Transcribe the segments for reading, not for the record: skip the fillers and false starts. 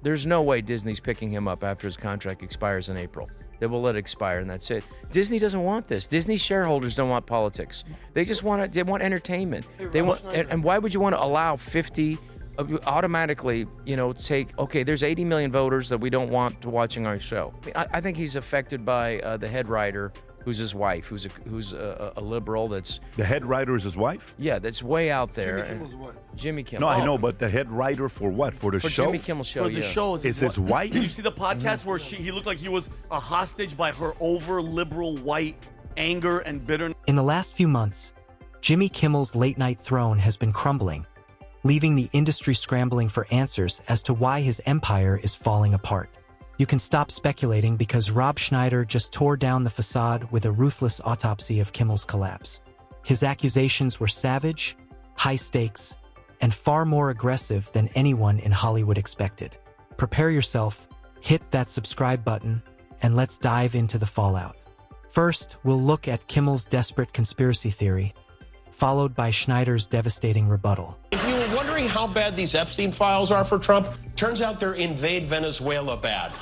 There's no way Disney's picking him up after his contract expires in April. They will let it expire, and that's it. Disney doesn't want this. Disney shareholders don't want politics. They just want they want entertainment. They want, and why would you want to allow 50 automatically, take, okay, there's 80 million voters that we don't want watching our show. I think he's affected by the head writer, who's his wife, who's a liberal. That's the head writer is his wife. Yeah, that's way out there. Jimmy Kimmel's wife. Jimmy Kimmel. No, I know, but the head writer for what? For the show? Jimmy Kimmel show. For the show, is his wife? Did you see the podcast where he looked like he was a hostage by her over-liberal white anger and bitterness? In the last few months, Jimmy Kimmel's late-night throne has been crumbling, leaving the industry scrambling for answers as to why his empire is falling apart. You can stop speculating because Rob Schneider just tore down the facade with a ruthless autopsy of Kimmel's collapse. His accusations were savage, high stakes, and far more aggressive than anyone in Hollywood expected. Prepare yourself, hit that subscribe button, and let's dive into the fallout. First, we'll look at Kimmel's desperate conspiracy theory, followed by Schneider's devastating rebuttal. If you were wondering how bad these Epstein files are for Trump, turns out they're invade Venezuela bad.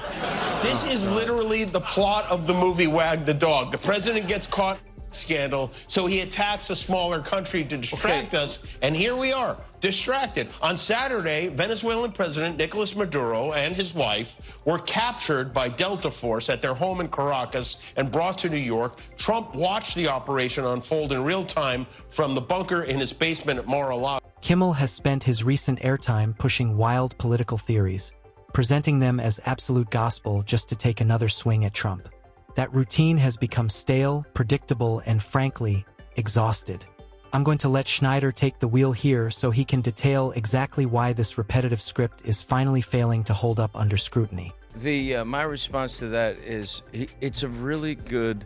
This is literally the plot of the movie Wag the Dog. The president gets caught in a scandal, so he attacks a smaller country to distract us, and here we are, distracted. On Saturday, Venezuelan President Nicolas Maduro and his wife were captured by Delta Force at their home in Caracas and brought to New York. Trump watched the operation unfold in real time from the bunker in his basement at Mar-a-Lago. Kimmel has spent his recent airtime pushing wild political theories, presenting them as absolute gospel just to take another swing at Trump. That routine has become stale, predictable, and frankly, exhausted. I'm going to let Schneider take the wheel here so he can detail exactly why this repetitive script is finally failing to hold up under scrutiny. My response to that is it's a really good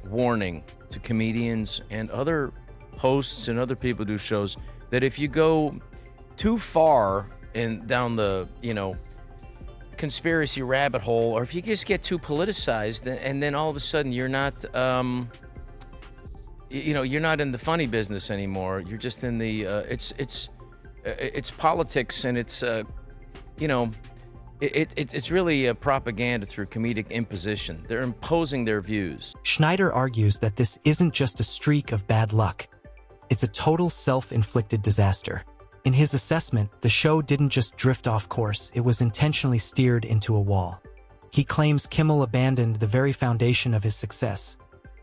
warning to comedians and other hosts and other people who do shows that if you go too far down the conspiracy rabbit hole, or if you just get too politicized, and then all of a sudden you're not you're not in the funny business anymore. You're just in the it's politics, and it's it's really a propaganda through comedic imposition. They're imposing their views. Schneider argues that this isn't just a streak of bad luck. It's a total self-inflicted disaster. In his assessment, the show didn't just drift off course, it was intentionally steered into a wall. He claims Kimmel abandoned the very foundation of his success,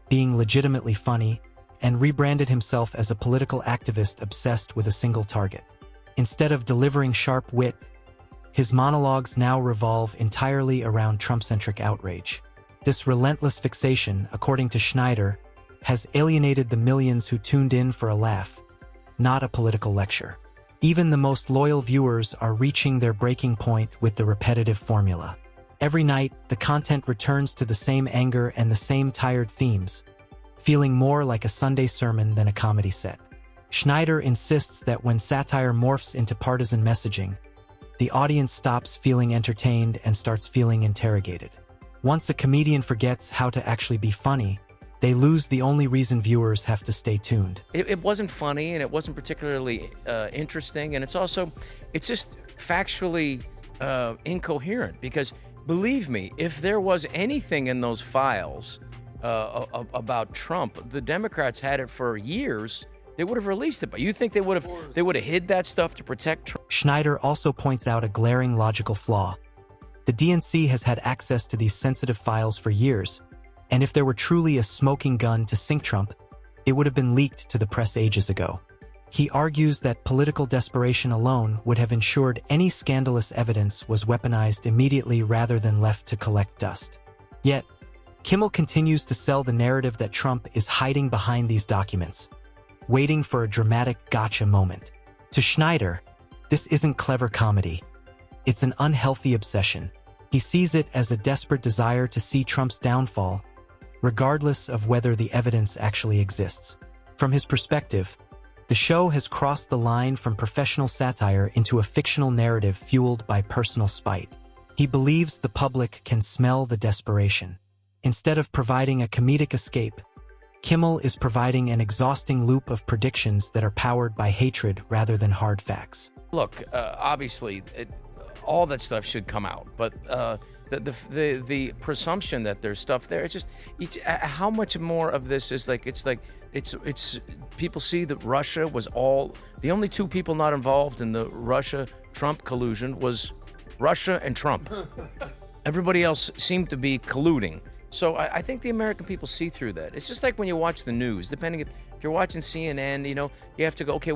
being legitimately funny, and rebranded himself as a political activist obsessed with a single target. Instead of delivering sharp wit, his monologues now revolve entirely around Trump-centric outrage. This relentless fixation, according to Schneider, has alienated the millions who tuned in for a laugh, not a political lecture. Even the most loyal viewers are reaching their breaking point with the repetitive formula. Every night, the content returns to the same anger and the same tired themes, feeling more like a Sunday sermon than a comedy set. Schneider insists that when satire morphs into partisan messaging, the audience stops feeling entertained and starts feeling interrogated. Once a comedian forgets how to actually be funny, they lose the only reason viewers have to stay tuned. It wasn't funny, and it wasn't particularly interesting, and it's just factually incoherent, because believe me, if there was anything in those files about Trump, the Democrats had it for years. They would have released it, but you think they would have hid that stuff to protect Trump? Schneider also points out a glaring logical flaw. The DNC has had access to these sensitive files for years, and if there were truly a smoking gun to sink Trump, it would have been leaked to the press ages ago. He argues that political desperation alone would have ensured any scandalous evidence was weaponized immediately rather than left to collect dust. Yet, Kimmel continues to sell the narrative that Trump is hiding behind these documents, waiting for a dramatic gotcha moment. To Schneider, this isn't clever comedy. It's an unhealthy obsession. He sees it as a desperate desire to see Trump's downfall, regardless of whether the evidence actually exists. From his perspective, the show has crossed the line from professional satire into a fictional narrative fueled by personal spite. He believes the public can smell the desperation. Instead of providing a comedic escape, Kimmel is providing an exhausting loop of predictions that are powered by hatred rather than hard facts. Look, obviously, all that stuff should come out. But the presumption that there's stuff there, it's just how much more of this is like it's people see that Russia was the only two people not involved in the Russia-Trump collusion was Russia and Trump. Everybody else seemed to be colluding. So I think the American people see through that. It's just like when you watch the news, depending if you're watching CNN, you have to go, okay,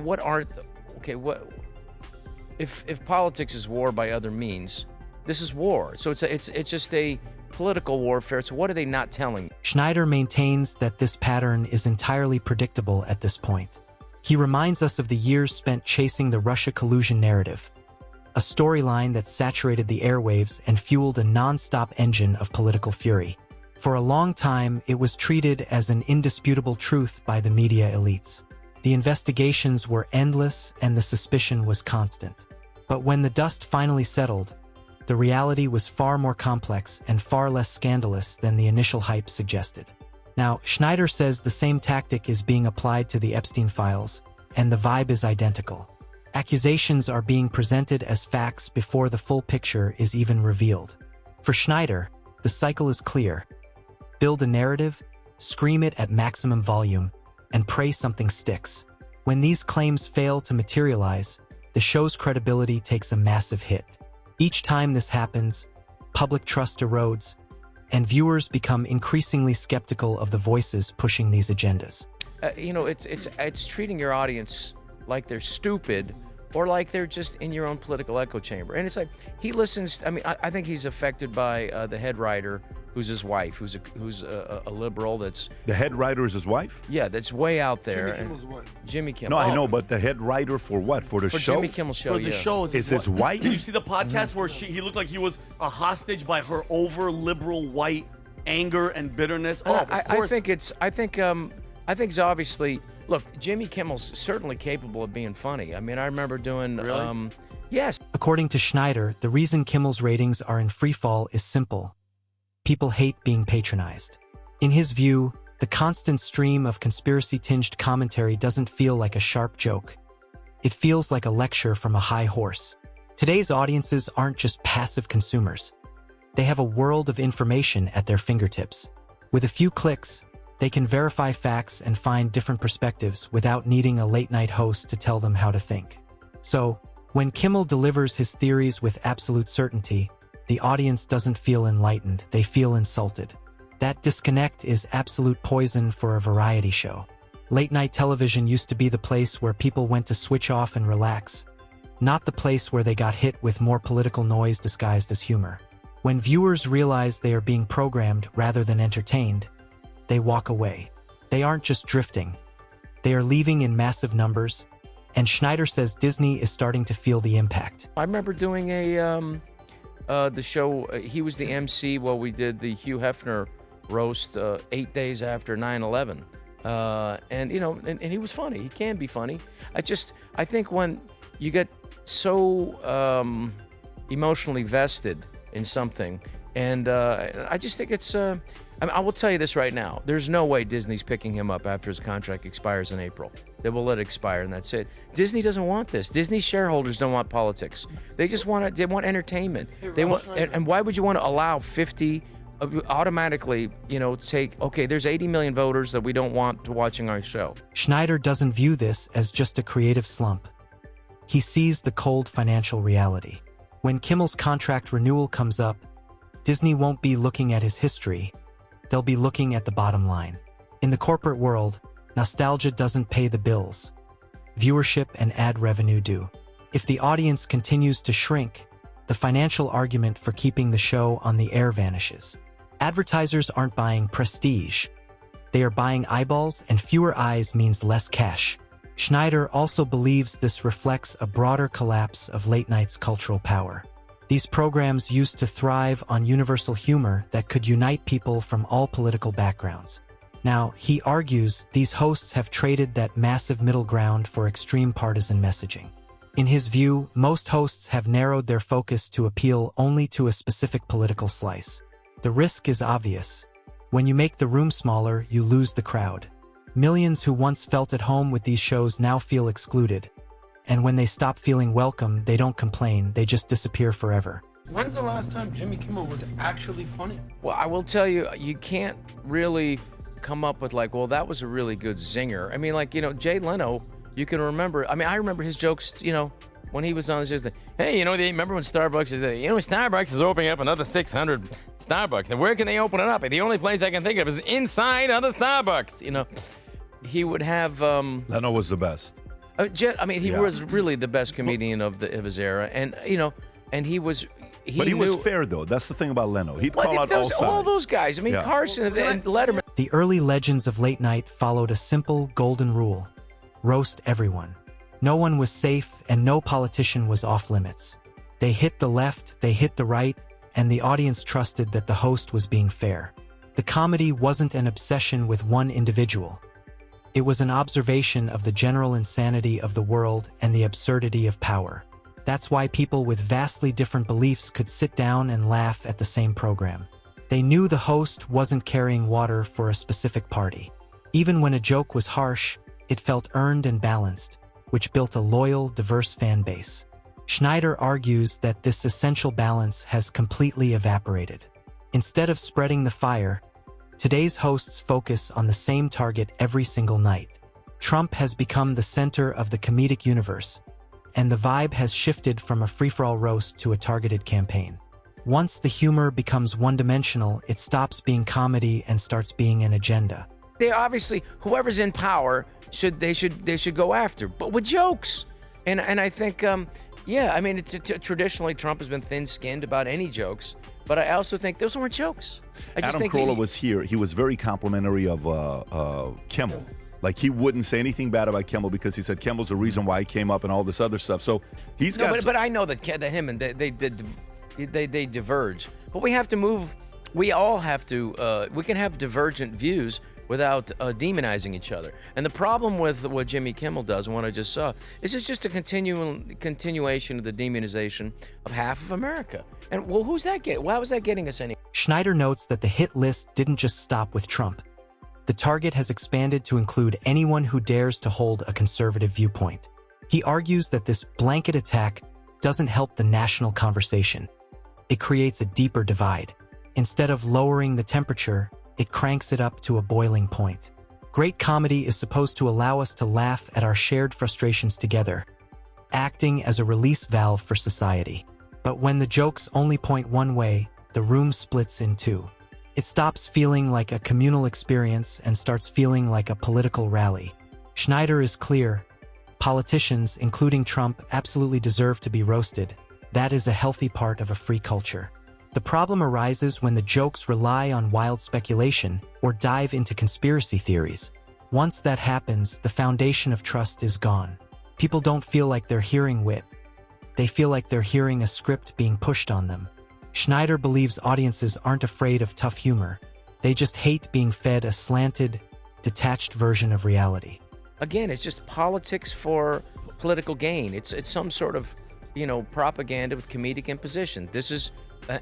if politics is war by other means, this is war. So it's just a political warfare. So what are they not telling? Schneider maintains that this pattern is entirely predictable at this point. He reminds us of the years spent chasing the Russia collusion narrative, a storyline that saturated the airwaves and fueled a non-stop engine of political fury. For a long time, it was treated as an indisputable truth by the media elites. The investigations were endless and the suspicion was constant. But when the dust finally settled, the reality was far more complex and far less scandalous than the initial hype suggested. Now, Schneider says the same tactic is being applied to the Epstein files, and the vibe is identical. Accusations are being presented as facts before the full picture is even revealed. For Schneider, the cycle is clear. Build a narrative, scream it at maximum volume, and pray something sticks. When these claims fail to materialize, the show's credibility takes a massive hit. Each time this happens, public trust erodes, and viewers become increasingly skeptical of the voices pushing these agendas. It's treating your audience like they're stupid or like they're just in your own political echo chamber. And it's like, he listens, I think he's affected by the head writer, who's his wife, who's a liberal that's... The head writer is his wife? Yeah, that's way out there. Jimmy Kimmel's wife. Jimmy Kimmel. No, I know, but the head writer for what? For the show? Jimmy Kimmel show, For the show is his wife? Did you see the podcast where he looked like he was a hostage by her over-liberal white anger and bitterness? Oh, of course. I think it's obviously... Look, Jimmy Kimmel's certainly capable of being funny. I remember doing... Really? Yes. According to Schneider, the reason Kimmel's ratings are in freefall is simple. People hate being patronized. In his view, the constant stream of conspiracy-tinged commentary doesn't feel like a sharp joke. It feels like a lecture from a high horse. Today's audiences aren't just passive consumers. They have a world of information at their fingertips. With a few clicks, they can verify facts and find different perspectives without needing a late-night host to tell them how to think. So, when Kimmel delivers his theories with absolute certainty, the audience doesn't feel enlightened, they feel insulted. That disconnect is absolute poison for a variety show. Late-night television used to be the place where people went to switch off and relax, not the place where they got hit with more political noise disguised as humor. When viewers realize they are being programmed rather than entertained, they walk away. They aren't just drifting. They are leaving in massive numbers, and Schneider says Disney is starting to feel the impact. I remember doing the show, he was the MC while we did the Hugh Hefner roast 8 days after 9/11. And he was funny. He can be funny. I think when you get so emotionally vested in something, and I just think it's... I will tell you this right now. There's no way Disney's picking him up after his contract expires in April. They will let it expire, and that's it. Disney doesn't want this. Disney shareholders don't want politics. They just want entertainment. Hey, Rob Schneider. And why would you want to allow 50 automatically, take, okay, there's 80 million voters that we don't want watching our show. Schneider doesn't view this as just a creative slump. He sees the cold financial reality. When Kimmel's contract renewal comes up, Disney won't be looking at his history. They'll be looking at the bottom line. In the corporate world, nostalgia doesn't pay the bills. Viewership and ad revenue do. If the audience continues to shrink, the financial argument for keeping the show on the air vanishes. Advertisers aren't buying prestige. They are buying eyeballs, and fewer eyes means less cash. Schneider also believes this reflects a broader collapse of late night's cultural power. These programs used to thrive on universal humor that could unite people from all political backgrounds. Now, he argues these hosts have traded that massive middle ground for extreme partisan messaging. In his view, most hosts have narrowed their focus to appeal only to a specific political slice. The risk is obvious. When you make the room smaller, you lose the crowd. Millions who once felt at home with these shows now feel excluded, and when they stop feeling welcome, they don't complain, they just disappear forever. When's the last time Jimmy Kimmel was actually funny? Well, I will tell you, you can't really come up with like, well, that was a really good zinger. I mean, like, Jay Leno, you can remember, I remember his jokes, when he was on his, hey, remember when Starbucks Starbucks is opening up another 600 Starbucks, and where can they open it up? The only place I can think of is inside of the Starbucks, He would have, Leno was the best. he was really the best comedian of his era, and, and he was fair, though. That's the thing about Leno. He'd call out all sides. All those guys. Carson and Letterman. The early legends of late night followed a simple golden rule: roast everyone. No one was safe, and no politician was off limits. They hit the left, they hit the right, and the audience trusted that the host was being fair. The comedy wasn't an obsession with one individual. It was an observation of the general insanity of the world and the absurdity of power. That's why people with vastly different beliefs could sit down and laugh at the same program. They knew the host wasn't carrying water for a specific party. Even when a joke was harsh, it felt earned and balanced, which built a loyal, diverse fan base. Schneider argues that this essential balance has completely evaporated. Instead of spreading the fire, today's hosts focus on the same target every single night. Trump has become the center of the comedic universe, and the vibe has shifted from a free-for-all roast to a targeted campaign. Once the humor becomes one-dimensional, it stops being comedy and starts being an agenda. They obviously, whoever's in power, they should go after, but with jokes. And I think, traditionally Trump has been thin-skinned about any jokes, but I also think those weren't jokes. Adam Carolla was here. He was very complimentary of Kimmel. Like, he wouldn't say anything bad about Kimmel because he said Kimmel's the reason why he came up and all this other stuff. So he's got. But I know that him and they diverge. But we have to move. We all have to. We can have divergent views without demonizing each other. And the problem with what Jimmy Kimmel does and what I just saw is it's just a continuation of the demonization of half of America. And well, who's that getting? Why was that getting us any? Schneider notes that the hit list didn't just stop with Trump. The target has expanded to include anyone who dares to hold a conservative viewpoint. He argues that this blanket attack doesn't help the national conversation. It creates a deeper divide. Instead of lowering the temperature, it cranks it up to a boiling point. Great comedy is supposed to allow us to laugh at our shared frustrations together, acting as a release valve for society. But when the jokes only point one way, the room splits in two. It stops feeling like a communal experience and starts feeling like a political rally. Schneider is clear. Politicians, including Trump, absolutely deserve to be roasted. That is a healthy part of a free culture. The problem arises when the jokes rely on wild speculation or dive into conspiracy theories. Once that happens, the foundation of trust is gone. People don't feel like they're hearing wit. They feel like they're hearing a script being pushed on them. Schneider believes audiences aren't afraid of tough humor. They just hate being fed a slanted, detached version of reality. Again, it's just politics for political gain. It's some sort of, propaganda with comedic imposition. This is,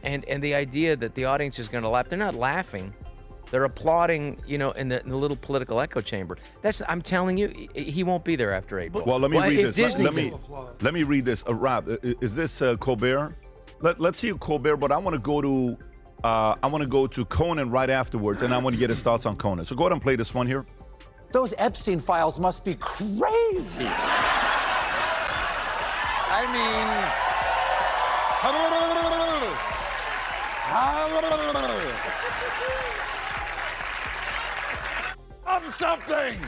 and the idea that the audience is going to laugh. They're not laughing. They're applauding, in the little political echo chamber. I'm telling you, he won't be there after April. Well, let me read this. Let me read this. Rob, is this Colbert? Let's see Colbert, but I want to go to Conan right afterwards, and I want to get his thoughts on Conan. So go ahead and play this one here. Those Epstein files must be crazy. I'm something.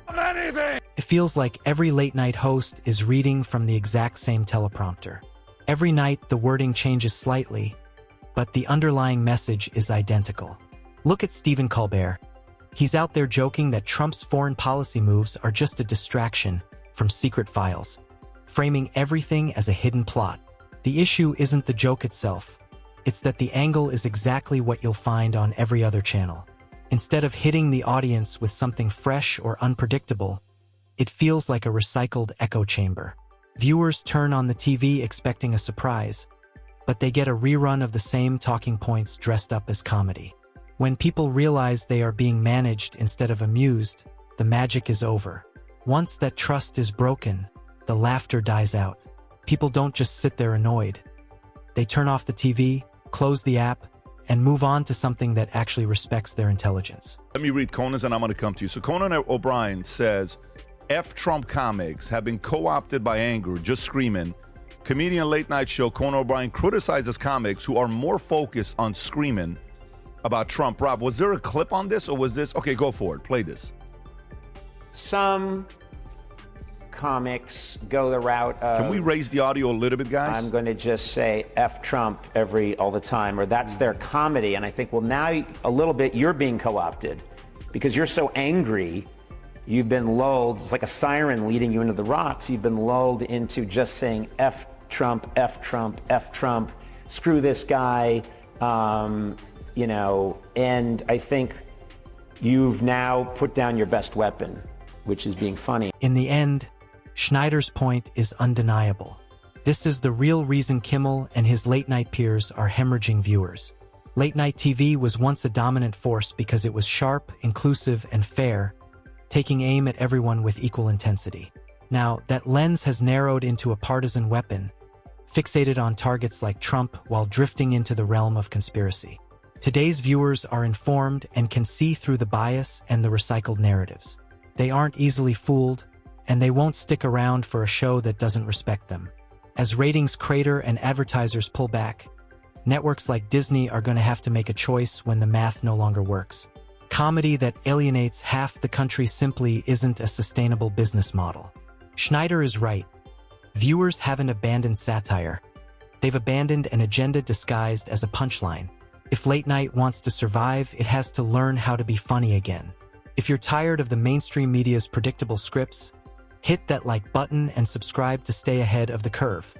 I'm anything. It feels like every late-night host is reading from the exact same teleprompter. Every night, the wording changes slightly, but the underlying message is identical. Look at Stephen Colbert. He's out there joking that Trump's foreign policy moves are just a distraction from secret files, framing everything as a hidden plot. The issue isn't the joke itself. It's that the angle is exactly what you'll find on every other channel. Instead of hitting the audience with something fresh or unpredictable, it feels like a recycled echo chamber. Viewers turn on the TV expecting a surprise, but they get a rerun of the same talking points dressed up as comedy. When people realize they are being managed instead of amused, the magic is over. Once that trust is broken, the laughter dies out. People don't just sit there annoyed. They turn off the TV, close the app, and move on to something that actually respects their intelligence. Let me read Conan's and I'm going to come to you. So Conan O'Brien says, F Trump comics have been co-opted by anger, just screaming. Comedian late night show Conan O'Brien criticizes comics who are more focused on screaming about Trump. Rob, was there a clip on this or was this? Okay, go for it. Play this. Some comics go the route of... Can we raise the audio a little bit, guys? I'm going to just say F Trump all the time, or that's their comedy. And I think, well, now a little bit you're being co-opted because you're so angry. You've been lulled. It's like a siren leading you into the rocks. You've been lulled into just saying F Trump, F Trump, F Trump, screw this guy, you know, and I think you've now put down your best weapon, which is being funny. In the end, Schneider's point is undeniable. This is the real reason Kimmel and his late-night peers are hemorrhaging viewers. Late-night TV was once a dominant force because it was sharp, inclusive, and fair, taking aim at everyone with equal intensity. Now, that lens has narrowed into a partisan weapon, fixated on targets like Trump while drifting into the realm of conspiracy. Today's viewers are informed and can see through the bias and the recycled narratives. They aren't easily fooled, and they won't stick around for a show that doesn't respect them. As ratings crater and advertisers pull back, networks like Disney are going to have to make a choice when the math no longer works. Comedy that alienates half the country simply isn't a sustainable business model. Schneider is right. Viewers haven't abandoned satire. They've abandoned an agenda disguised as a punchline. If late night wants to survive, it has to learn how to be funny again. If you're tired of the mainstream media's predictable scripts, hit that like button and subscribe to stay ahead of the curve.